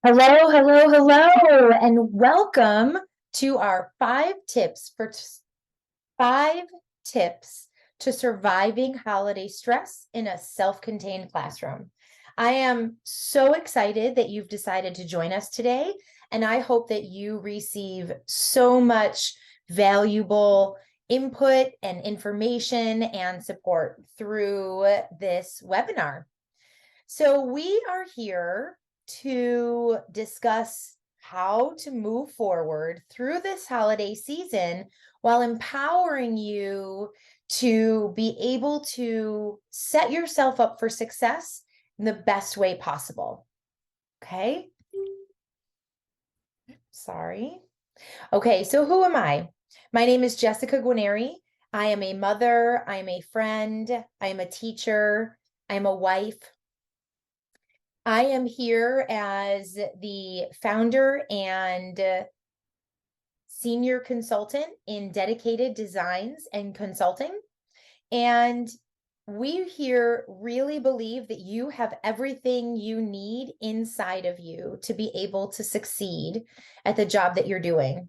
Hello, hello, hello, and welcome to our five tips to surviving holiday stress in a self-contained classroom. I am so excited that you've decided to join us today, and I hope that you receive so much valuable input and information and support through this webinar. So we are here to discuss how to move forward through this holiday season while empowering you to be able to set yourself up for success in the best way possible. Okay? Sorry. Okay, so who am I? My name is Jessica Guarneri. I am a mother, I am a friend, I am a teacher, I am a wife. I am here as the founder and senior consultant in Dedicated Designs and Consulting. And we here really believe that you have everything you need inside of you to be able to succeed at the job that you're doing.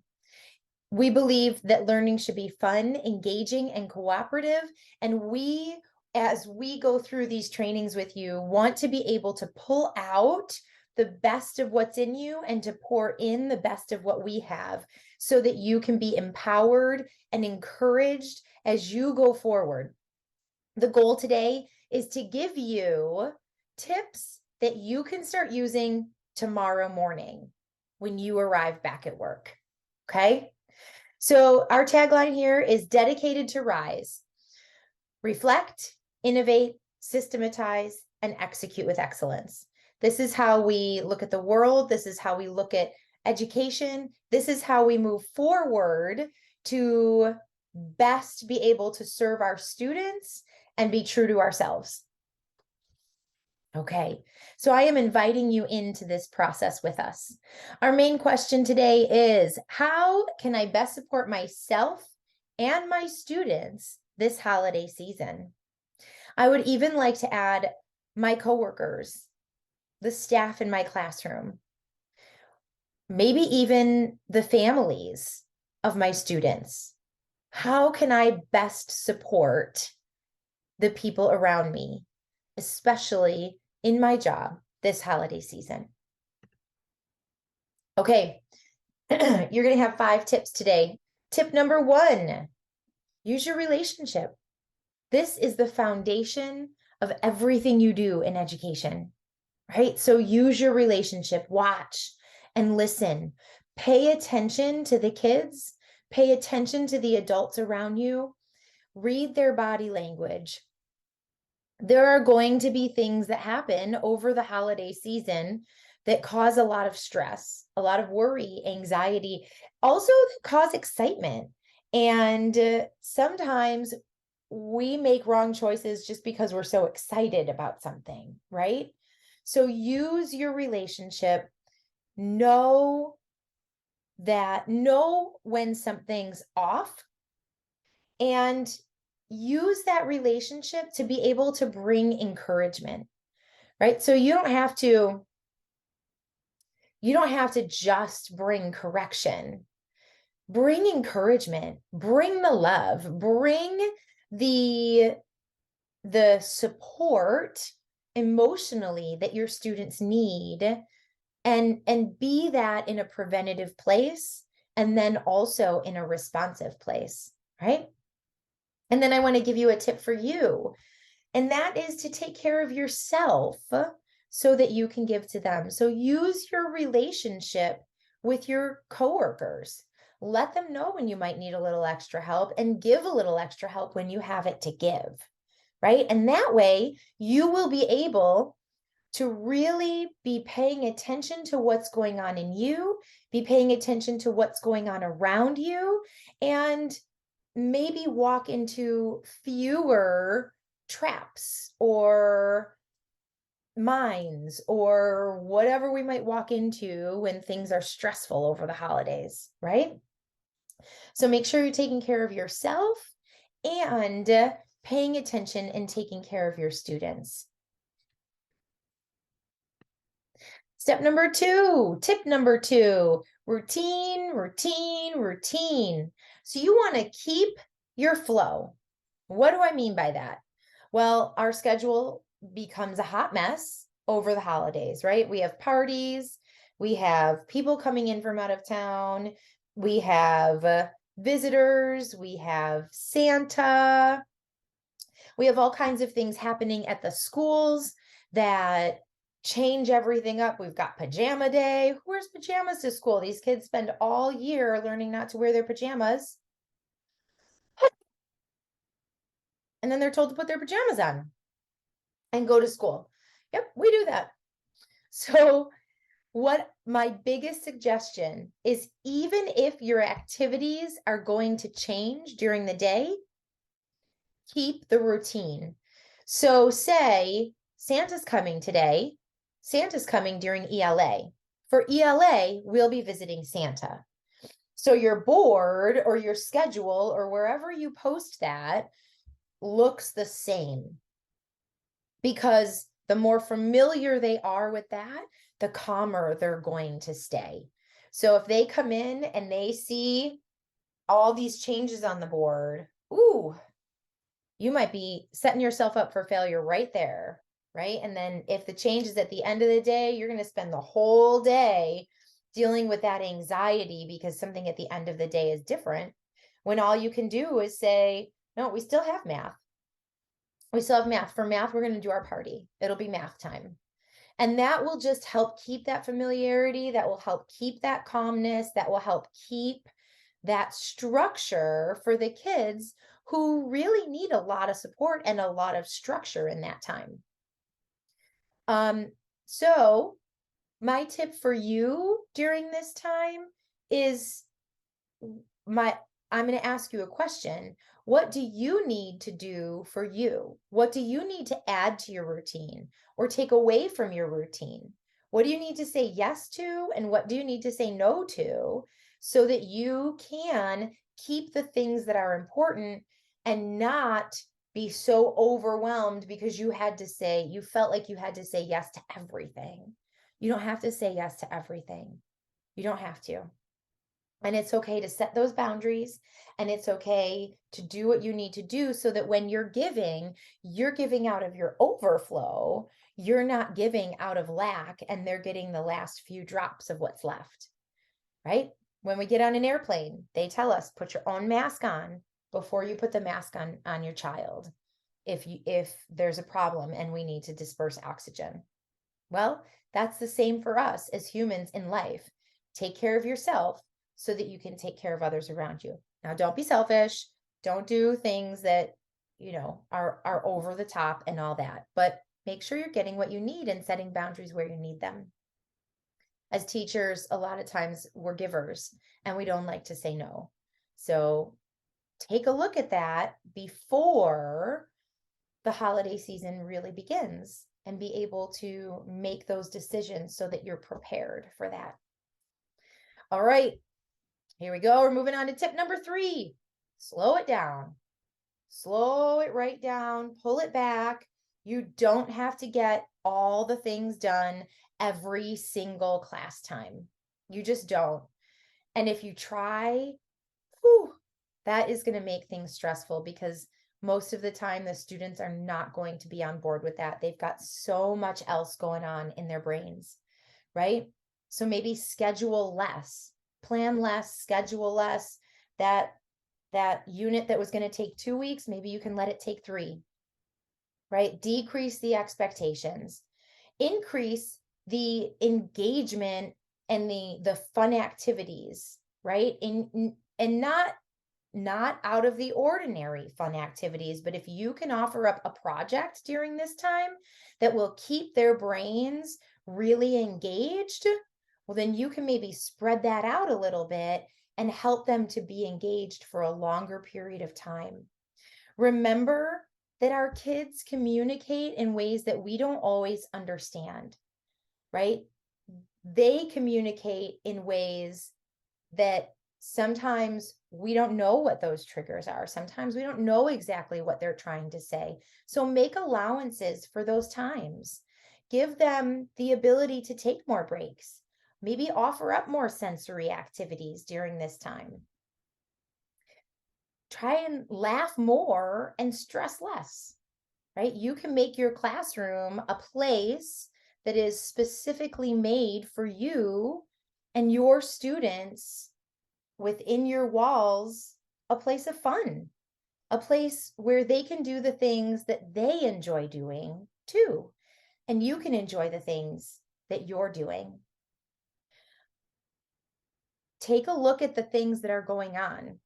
We believe that learning should be fun, engaging, and cooperative. And we, as we go through these trainings with you, want to be able to pull out the best of what's in you and to pour in the best of what we have so that you can be empowered and encouraged as you go forward. The goal today is to give you tips that you can start using tomorrow morning when you arrive back at work. Okay? So our tagline here is dedicated to rise. Reflect, innovate, systematize, and execute with excellence. This is how we look at the world. This is how we look at education. This is how we move forward to best be able to serve our students and be true to ourselves. Okay, so I am inviting you into this process with us. Our main question today is, how can I best support myself and my students this holiday season? I would even like to add my coworkers, the staff in my classroom, maybe even the families of my students. How can I best support the people around me, especially in my job this holiday season? Okay, you're going to have 5 tips today. Tip number 1, use your relationship. This is the foundation of everything you do in education, right? So use your relationship, watch and listen, pay attention to the kids, pay attention to the adults around you, read their body language. There are going to be things that happen over the holiday season that cause a lot of stress, a lot of worry, anxiety, also cause excitement. And sometimes we make wrong choices just because we're so excited about something, right? So use your relationship. Know when something's off, and use that relationship to be able to bring encouragement, right? So you don't have to just bring correction. Bring encouragement, bring the love, bring the support emotionally that your students need, and be that in a preventative place and then also in a responsive place, right? And then I want to give you a tip for you, and that is to take care of yourself so that you can give to them. So use your relationship with your coworkers. Let them know when you might need a little extra help, and give a little extra help when you have it to give, right? And that way you will be able to really be paying attention to what's going on in you, be paying attention to what's going on around you, and maybe walk into fewer traps or mines or whatever we might walk into when things are stressful over the holidays, right? So make sure you're taking care of yourself and paying attention and taking care of your students. Step number two, tip number two, routine, routine, routine. So you want to keep your flow. What do I mean by that? Well, our schedule becomes a hot mess over the holidays, right? We have parties, we have people coming in from out of town, we have visitors, we have Santa, we have all kinds of things happening at the schools that change everything up. We've got pajama day. Who wears pajamas to school? These kids spend all year learning not to wear their pajamas. And then they're told to put their pajamas on and go to school. Yep, we do that. So, what my biggest suggestion is, even if your activities are going to change during the day, keep the routine. So, say Santa's coming today, Santa's coming during ELA. For ELA, we'll be visiting Santa. So, your board or your schedule or wherever you post that looks the same, because the more familiar they are with that, the calmer they're going to stay. So if they come in and they see all these changes on the board, ooh, you might be setting yourself up for failure right there, right? And then if the change is at the end of the day, you're going to spend the whole day dealing with that anxiety because something at the end of the day is different, when all you can do is say, no, we still have math. We still have math. For math, we're going to do our party. It'll be math time. And that will just help keep that familiarity. That will help keep that calmness. That will help keep that structure for the kids who really need a lot of support and a lot of structure in that time. So my tip for you during this time is I'm going to ask you a question. What do you need to do for you? What do you need to add to your routine or take away from your routine? What do you need to say yes to, and what do you need to say no to, so that you can keep the things that are important and not be so overwhelmed because you felt like you had to say yes to everything. You don't have to say yes to everything. You don't have to. And it's okay to set those boundaries, and it's okay to do what you need to do so that when you're giving out of your overflow. You're not giving out of lack, and they're getting the last few drops of what's left, right? When we get on an airplane, they tell us, put your own mask on before you put the mask on your child. If there's a problem and we need to disperse oxygen. Well, that's the same for us as humans in life. Take care of yourself so that you can take care of others around you. Now, don't be selfish. Don't do things that, are over the top and all that, but make sure you're getting what you need and setting boundaries where you need them. As teachers, a lot of times we're givers and we don't like to say no. So take a look at that before the holiday season really begins, and be able to make those decisions so that you're prepared for that. All right, here we go. We're moving on to tip number 3. Slow it down. Slow it right down. Pull it back. You don't have to get all the things done every single class time. You just don't. And if you try, that is going to make things stressful, because most of the time the students are not going to be on board with that. They've got so much else going on in their brains, right? So maybe schedule less, plan less, schedule less. That unit that was going to take 2 weeks, maybe you can let it take 3, right? Decrease the expectations, increase the engagement and the fun activities, right? And not out of the ordinary fun activities, but if you can offer up a project during this time that will keep their brains really engaged, well, then you can maybe spread that out a little bit and help them to be engaged for a longer period of time. Remember that our kids communicate in ways that we don't always understand, right? They communicate in ways that sometimes we don't know what those triggers are. Sometimes we don't know exactly what they're trying to say. So make allowances for those times. Give them the ability to take more breaks. Maybe offer up more sensory activities during this time. Try and laugh more and stress less, right? You can make your classroom a place that is specifically made for you and your students within your walls, a place of fun, a place where they can do the things that they enjoy doing too. And you can enjoy the things that you're doing. Take a look at the things that are going on.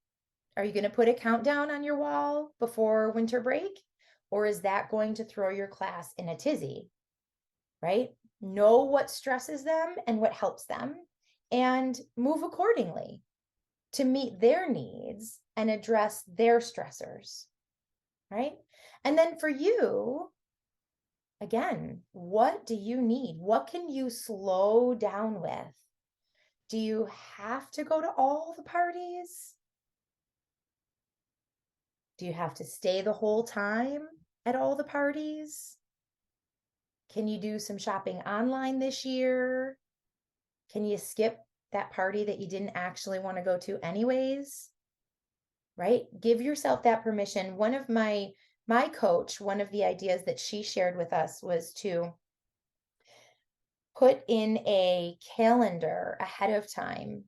Are you going to put a countdown on your wall before winter break? Or is that going to throw your class in a tizzy? Right? Know what stresses them and what helps them, and move accordingly to meet their needs and address their stressors. Right? And then for you, again, what do you need? What can you slow down with? Do you have to go to all the parties? Do you have to stay the whole time at all the parties? Can you do some shopping online this year? Can you skip that party that you didn't actually want to go to anyways? Right? Give yourself that permission. One of my coach, one of the ideas that she shared with us was to put in a calendar ahead of time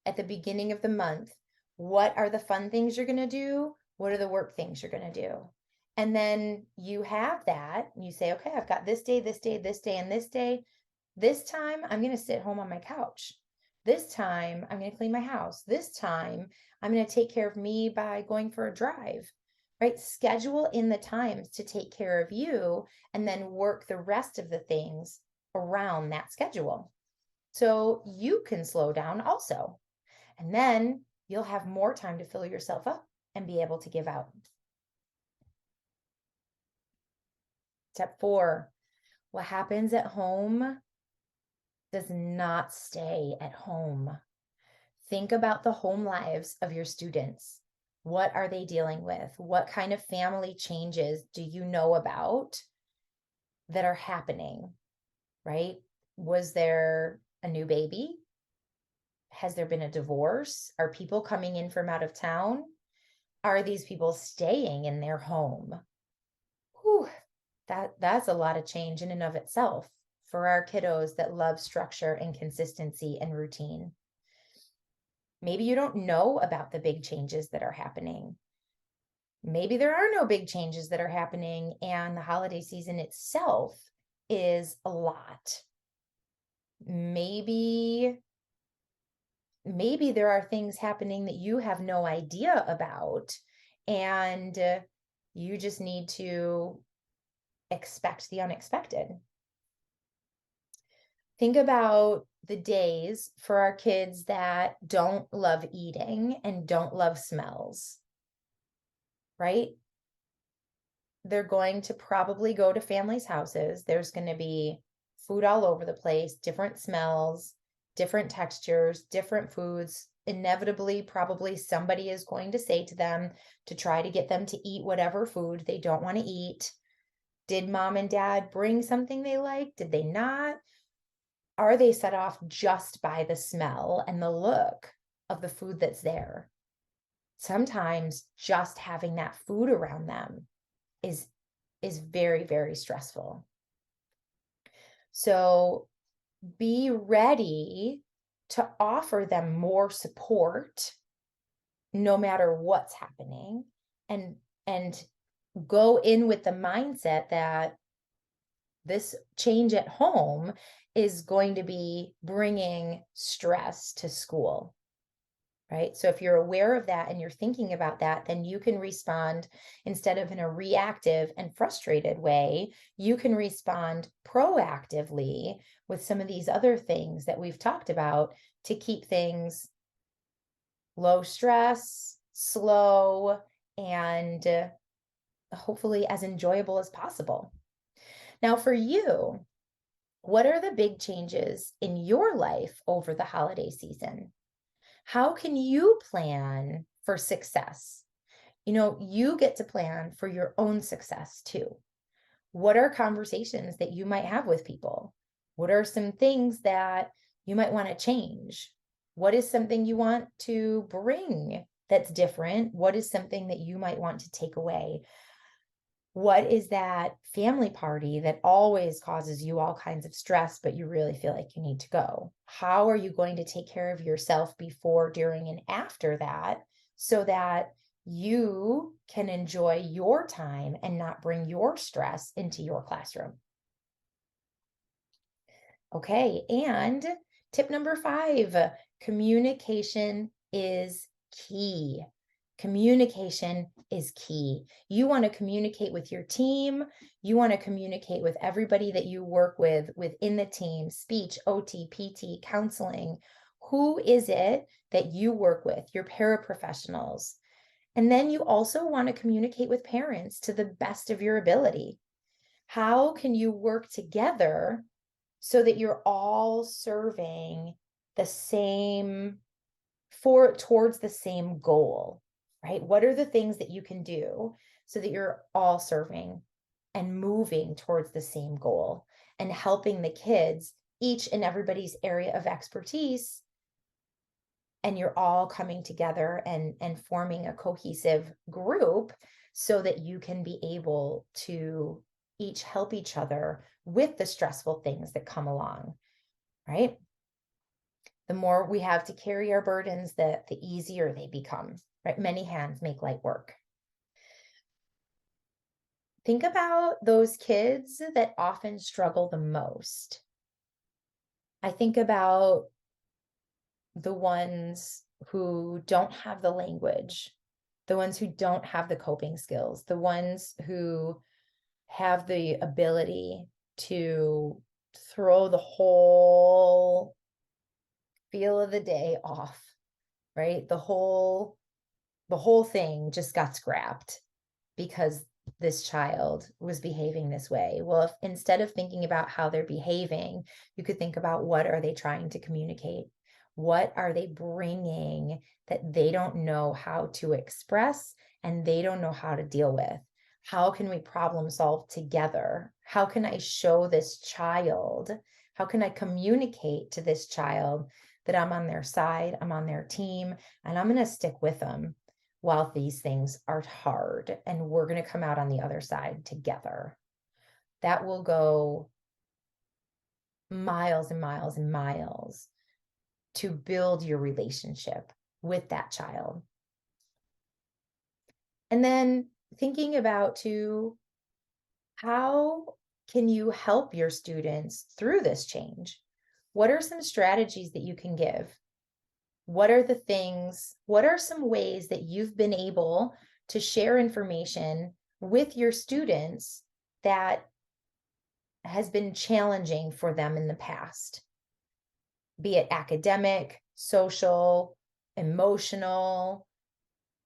at the beginning of the month. What are the fun things you're going to do? What are the work things you're going to do? And then you have that. You say, okay, I've got this day, this day, this day, and this day. This time, I'm going to sit home on my couch. This time, I'm going to clean my house. This time, I'm going to take care of me by going for a drive, right? Schedule in the times to take care of you and then work the rest of the things around that schedule. So you can slow down also. And then you'll have more time to fill yourself up and be able to give out. Step 4, what happens at home does not stay at home. Think about the home lives of your students. What are they dealing with? What kind of family changes do you know about that are happening, right? Was there a new baby? Has there been a divorce? Are people coming in from out of town? Are these people staying in their home? Whew, that's a lot of change in and of itself for our kiddos that love structure and consistency and routine. Maybe you don't know about the big changes that are happening. Maybe there are no big changes that are happening, and the holiday season itself is a lot. Maybe there are things happening that you have no idea about, and you just need to expect the unexpected. Think about the days for our kids that don't love eating and don't love smells, right? They're going to probably go to families' houses. There's going to be food all over the place, different smells, different textures, different foods. Inevitably, probably somebody is going to say to them to try to get them to eat whatever food they don't want to eat. Did mom and dad bring something they like? Did they not? Are they set off just by the smell and the look of the food that's there? Sometimes just having that food around them is very, very stressful. So be ready to offer them more support no matter what's happening, and go in with the mindset that this change at home is going to be bringing stress to school, right? So if you're aware of that and you're thinking about that, then you can respond instead of in a reactive and frustrated way. You can respond proactively with some of these other things that we've talked about to keep things low stress, slow, and hopefully as enjoyable as possible. Now, for you, what are the big changes in your life over the holiday season? How can you plan for success? You get to plan for your own success too. What are conversations that you might have with people? What are some things that you might want to change? What is something you want to bring that's different? What is something that you might want to take away? What is that family party that always causes you all kinds of stress, but you really feel like you need to go? How are you going to take care of yourself before, during, and after that so that you can enjoy your time and not bring your stress into your classroom? Okay, and tip number 5, communication is key. Communication is key. You want to communicate with your team. You want to communicate with everybody that you work with within the team, speech, OT, PT, counseling. Who is it that you work with? Your paraprofessionals. And then you also want to communicate with parents to the best of your ability. How can you work together so that you're all serving the same towards the same goal, right? What are the things that you can do so that you're all serving and moving towards the same goal and helping the kids, each and everybody's area of expertise, and you're all coming together and forming a cohesive group so that you can be able to each help each other with the stressful things that come along, right? The more we have to carry our burdens, the easier they become, right? Many hands make light work. Think about those kids that often struggle the most. I think about the ones who don't have the language, the ones who don't have the coping skills, the ones who have the ability to throw the whole feel of the day off, right? The whole thing just got scrapped because this child was behaving this way. Well, if instead of thinking about how they're behaving, you could think about what are they trying to communicate? What are they bringing that they don't know how to express and they don't know how to deal with? How can we problem solve together? How can I show this child? How can I communicate to this child that I'm on their side, I'm on their team, and I'm going to stick with them while these things are hard, and we're going to come out on the other side together? That will go miles and miles and miles to build your relationship with that child. And then thinking about too, how can you help your students through this change? What are some strategies that you can give? What are some ways that you've been able to share information with your students that has been challenging for them in the past? Be it academic, social, emotional,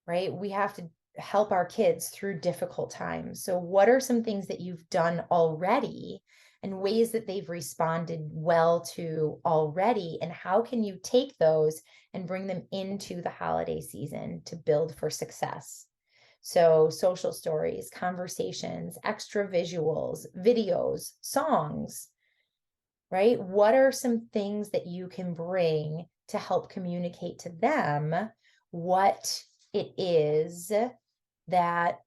right? We have to help our kids through difficult times. So, what are some things that you've done already and ways that they've responded well to already? And how can you take those and bring them into the holiday season to build for success? So, social stories, conversations, extra visuals, videos, songs, right? What are some things that you can bring to help communicate to them what it is that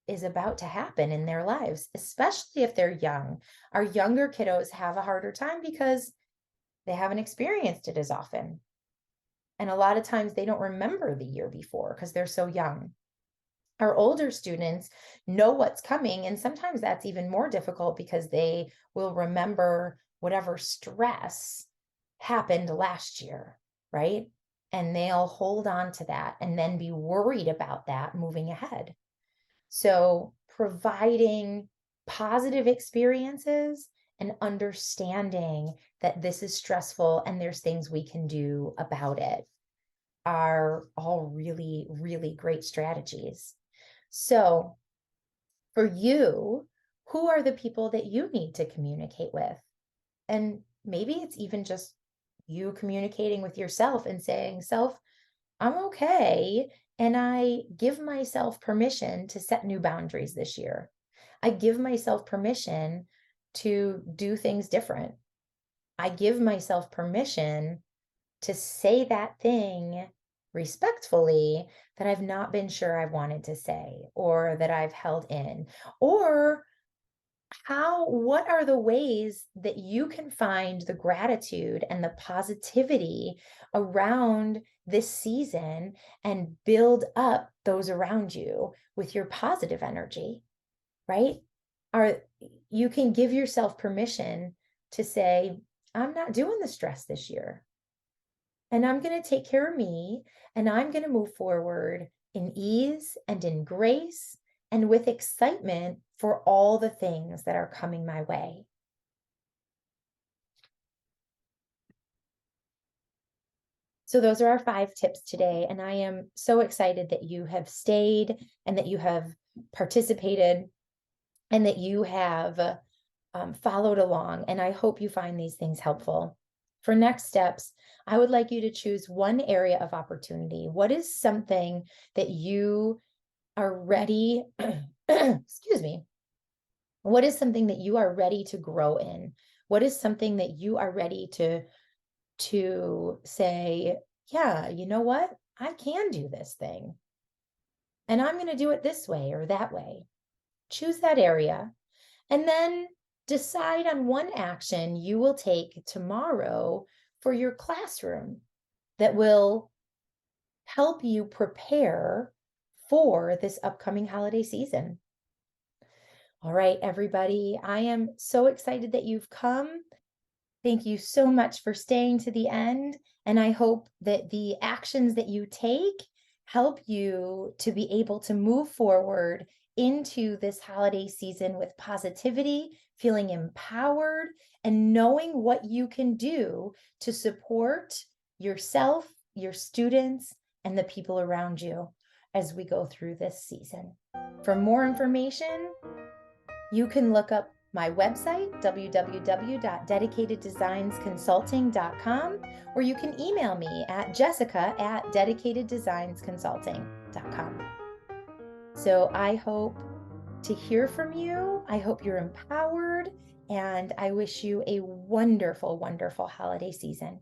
is about to happen in their lives, especially if they're young? Our younger kiddos have a harder time because they haven't experienced it as often. And a lot of times they don't remember the year before because they're so young. Our older students know what's coming, and sometimes that's even more difficult because they will remember whatever stress happened last year, right? And they'll hold on to that and then be worried about that moving ahead. So, providing positive experiences and understanding that this is stressful and there's things we can do about it are all really, really great strategies. So, for you, who are the people that you need to communicate with? And maybe it's even just you communicating with yourself and saying, Self, I'm okay. And I give myself permission to set new boundaries this year. I give myself permission to do things different. I give myself permission to say that thing respectfully that I've not been sure I wanted to say or that I've held in. Or what are the ways that you can find the gratitude and the positivity around this season and build up those around you with your positive energy, right? Are You can give yourself permission to say, I'm not doing the stress this year. And I'm going to take care of me, and I'm going to move forward in ease and in grace and with excitement for all the things that are coming my way. So those are our 5 tips today. And I am so excited that you have stayed and that you have participated and that you have followed along. And I hope you find these things helpful. For next steps, I would like you to choose one area of opportunity. What is something that you are ready, excuse me, what is something that you are ready to grow in? What is something that you are ready to say, yeah, you know what? I can do this thing. And I'm going to do it this way or that way. Choose that area. And then decide on one action you will take tomorrow for your classroom that will help you prepare for this upcoming holiday season. All right, everybody, I am so excited that you've come. Thank you so much for staying to the end. And I hope that the actions that you take help you to be able to move forward into this holiday season with positivity, feeling empowered, and knowing what you can do to support yourself, your students, and the people around you as we go through this season. For more information, you can look up my website, www.dedicateddesignsconsulting.com, or you can email me at jessica@dedicateddesignsconsulting.com. So I hope to hear from you. I hope you're empowered, and I wish you a wonderful, wonderful holiday season.